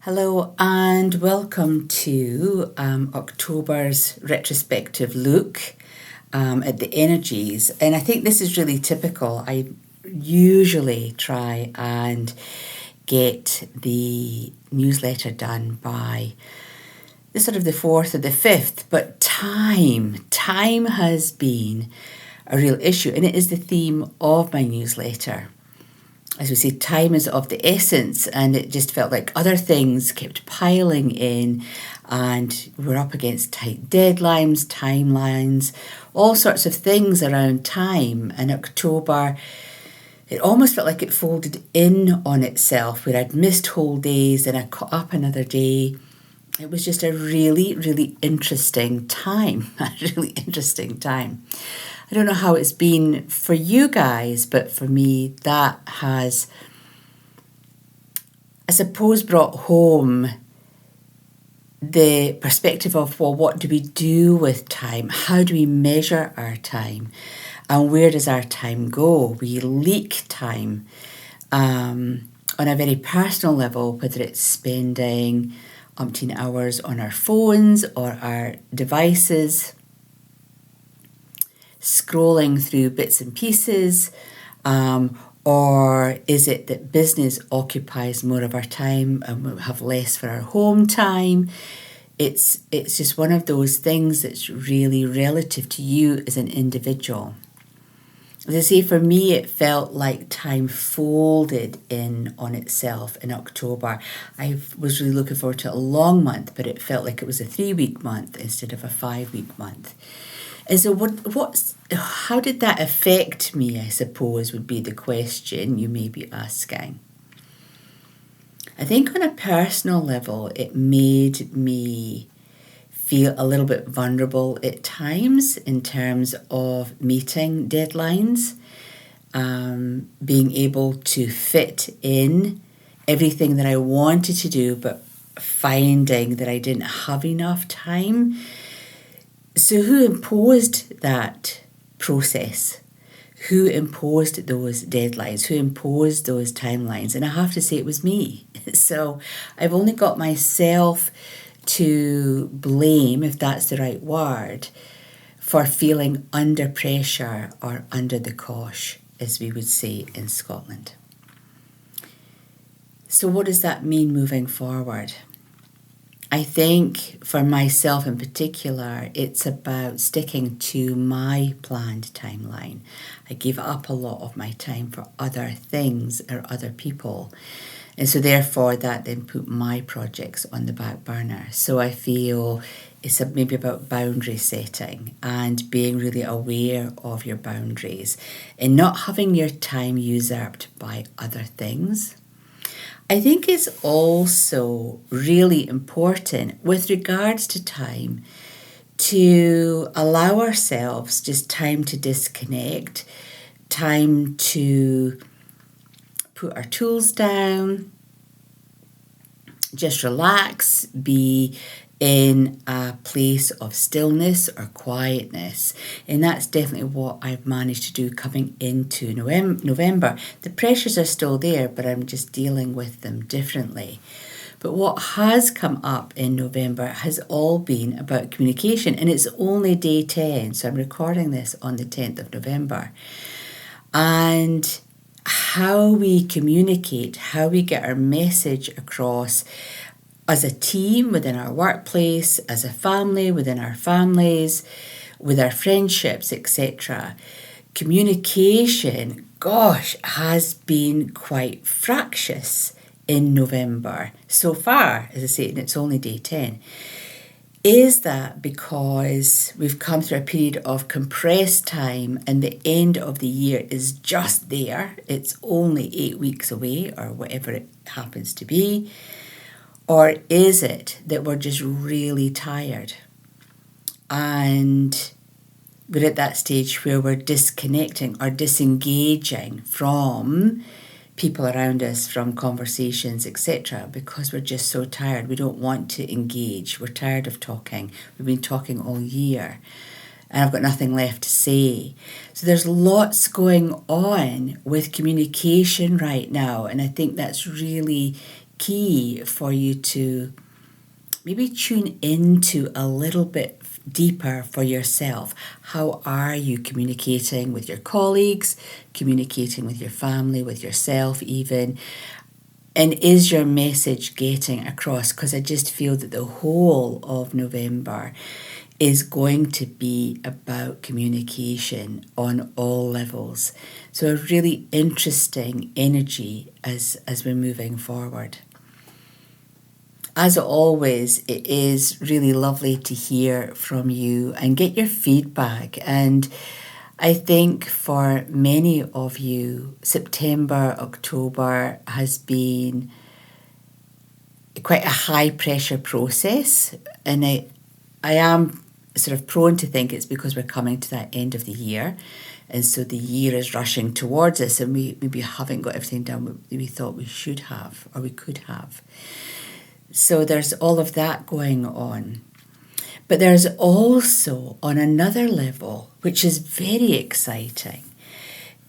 Hello and welcome to October's retrospective look at the energies. And I think this is really typical. I usually try and get the newsletter done by the 4th or the 5th, but time has been a real issue, and it is the theme of my newsletter. As we say, time is of the essence, and it just felt like other things kept piling in, and we're up against tight deadlines, timelines, all sorts of things around time. And October, it almost felt like it folded in on itself, where I'd missed whole days and I caught up another day. It was just a really interesting time, I don't know how it's been for you guys, but for me, that has, I suppose, brought home the perspective of, well, what do we do with time? How do we measure our time? And where does our time go? We leak time on a very personal level, whether it's spending umpteen hours on our phones or our devices, scrolling through bits and pieces, or is it that business occupies more of our time and we have less for our home time? It's just one of those things that's really relative to you as an individual. As I say, for me, it felt like time folded in on itself in October. I was really looking forward to a long month, but it felt like it was a 3-week month instead of a 5-week month. And so how did that affect me, I suppose, would be the question you may be asking. I think on a personal level, it made me feel a little bit vulnerable at times in terms of meeting deadlines, being able to fit in everything that I wanted to do, but finding that I didn't have enough time. So who imposed that process? Who imposed those deadlines? Who imposed those timelines? And I have to say it was me. So I've only got myself to blame, if that's the right word, for feeling under pressure or under the cosh, as we would say in Scotland. So what does that mean moving forward? I think for myself in particular, it's about sticking to my planned timeline. I gave up a lot of my time for other things or other people. And so therefore that then put my projects on the back burner. So I feel it's maybe about boundary setting and being really aware of your boundaries and not having your time usurped by other things. I think it's also really important with regards to time to allow ourselves just time to disconnect, time to put our tools down, just relax, be in a place of stillness or quietness. And that's definitely what I've managed to do coming into November. The pressures are still there, but I'm just dealing with them differently. But what has come up in November has all been about communication, and it's only day 10, so I'm recording this on the 10th of November. And how we communicate, how we get our message across as a team within our workplace, as a family within our families, with our friendships, etc. Communication, has been quite fractious in November so far, as I say, and it's only day 10. Is that because we've come through a period of compressed time and the end of the year is just there? It's only 8 weeks away or whatever it happens to be. Or is it that we're just really tired and we're at that stage where we're disconnecting or disengaging from people around us, from conversations, etc., because we're just so tired. We don't want to engage. We're tired of talking. We've been talking all year and I've got nothing left to say. So there's lots going on with communication right now, and I think that's really key for you to maybe tune into a little bit deeper for yourself. How are you communicating with your colleagues, communicating with your family, with yourself even? And is your message getting across? Because I just feel that the whole of November is going to be about communication on all levels. So a really interesting energy as we're moving forward. As always, it is really lovely to hear from you and get your feedback. And I think for many of you, September, October has been quite a high pressure process. And I am sort of prone to think it's because we're coming to that end of the year. And so the year is rushing towards us and we maybe haven't got everything done we thought we should have or we could have. So there's all of that going on. But there's also, on another level, which is very exciting,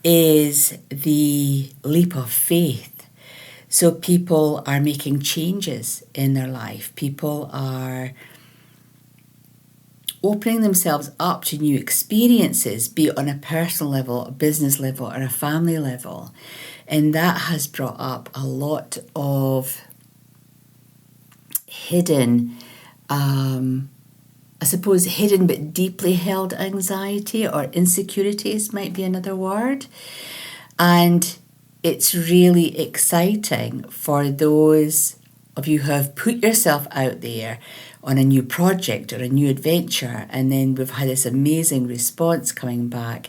is the leap of faith. So people are making changes in their life. People are opening themselves up to new experiences, be it on a personal level, a business level, or a family level. And that has brought up a lot of hidden, I suppose hidden but deeply held anxiety or insecurities might be another word. And it's really exciting for those of you who have put yourself out there on a new project or a new adventure, and then we've had this amazing response coming back,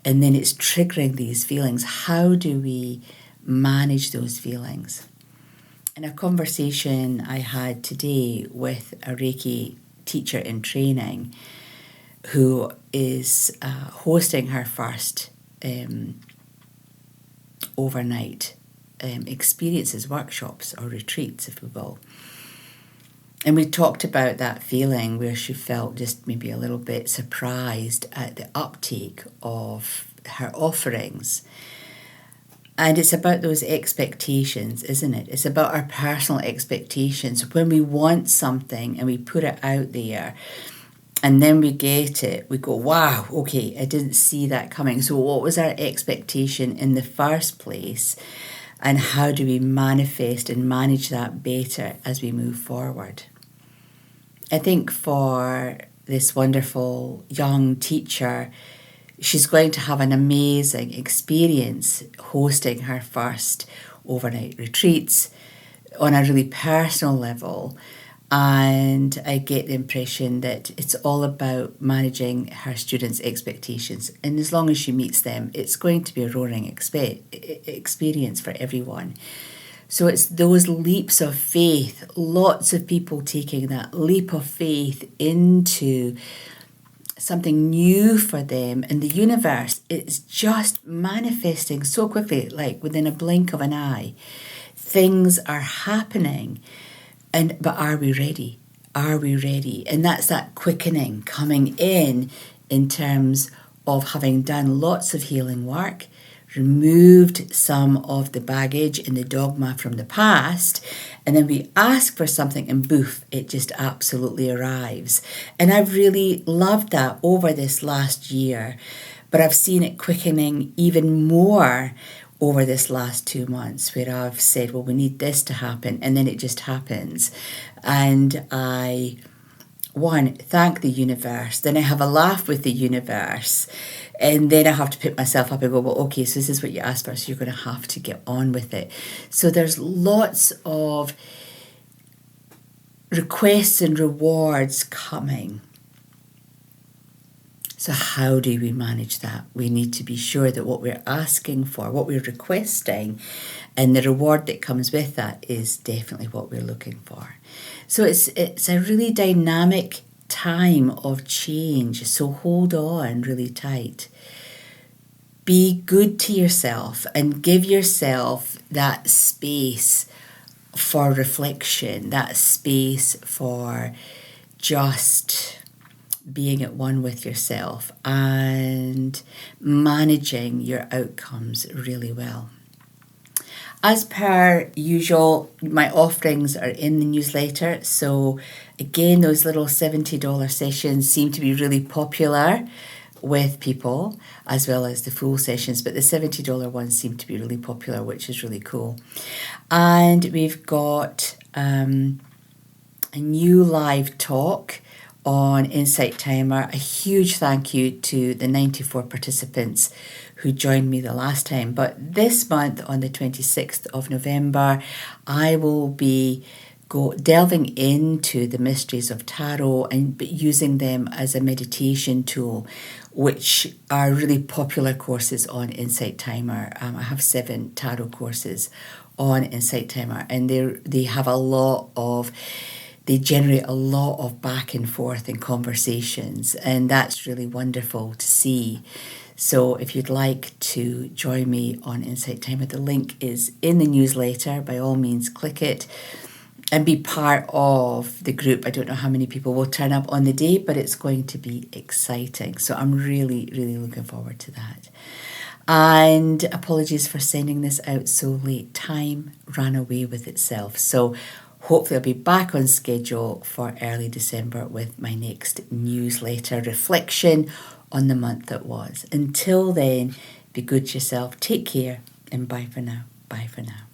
and then it's triggering these feelings. How do we manage those feelings? In a conversation I had today with a Reiki teacher in training who is hosting her first overnight experiences, workshops or retreats, if we will. And we talked about that feeling where she felt just maybe a little bit surprised at the uptake of her offerings. And it's about those expectations, isn't it? It's about our personal expectations. When we want something and we put it out there and then we get it, we go, wow, okay, I didn't see that coming. So what was our expectation in the first place? And how do we manifest and manage that better as we move forward? I think for this wonderful young teacher, she's going to have an amazing experience hosting her first overnight retreats on a really personal level. And I get the impression that it's all about managing her students' expectations. And as long as she meets them, it's going to be a roaring experience for everyone. So it's those leaps of faith, lots of people taking that leap of faith into something new for them, and the universe is just manifesting so quickly, like within a blink of an eye. Things are happening, but are we ready? Are we ready? And that's that quickening coming in terms of having done lots of healing work, removed some of the baggage and the dogma from the past, and then we ask for something and boof, it just absolutely arrives. And I've really loved that over this last year, but I've seen it quickening even more over this last 2 months, where I've said, well, we need this to happen, and then it just happens. And I thank the universe, then I have a laugh with the universe, and then I have to pick myself up and go, well, okay, so this is what you asked for, so you're going to have to get on with it. So there's lots of requests and rewards coming. So how do we manage that? We need to be sure that what we're asking for, what we're requesting, and the reward that comes with that is definitely what we're looking for. So it's a really dynamic time of change. So hold on really tight. Be good to yourself and give yourself that space for reflection, that space for just being at one with yourself and managing your outcomes really well. As per usual, my offerings are in the newsletter. So again, those little $70 sessions seem to be really popular with people, as well as the full sessions, but the $70 ones seem to be really popular, which is really cool. And we've got a new live talk on Insight Timer. A huge thank you to the 94 participants who joined me the last time. But this month, on the 26th of November, I will be delving into the mysteries of tarot and using them as a meditation tool, which are really popular courses on Insight Timer. I have 7 tarot courses on Insight Timer, and they generate a lot of back and forth in conversations, and that's really wonderful to see. So if you'd like to join me on Insight Timer, the link is in the newsletter. By all means, click it and be part of the group. I don't know how many people will turn up on the day, but it's going to be exciting. So I'm really, really looking forward to that. And apologies for sending this out so late. Time ran away with itself. So hopefully I'll be back on schedule for early December with my next newsletter reflection on the month that was. Until then, be good to yourself, take care, and bye for now. Bye for now.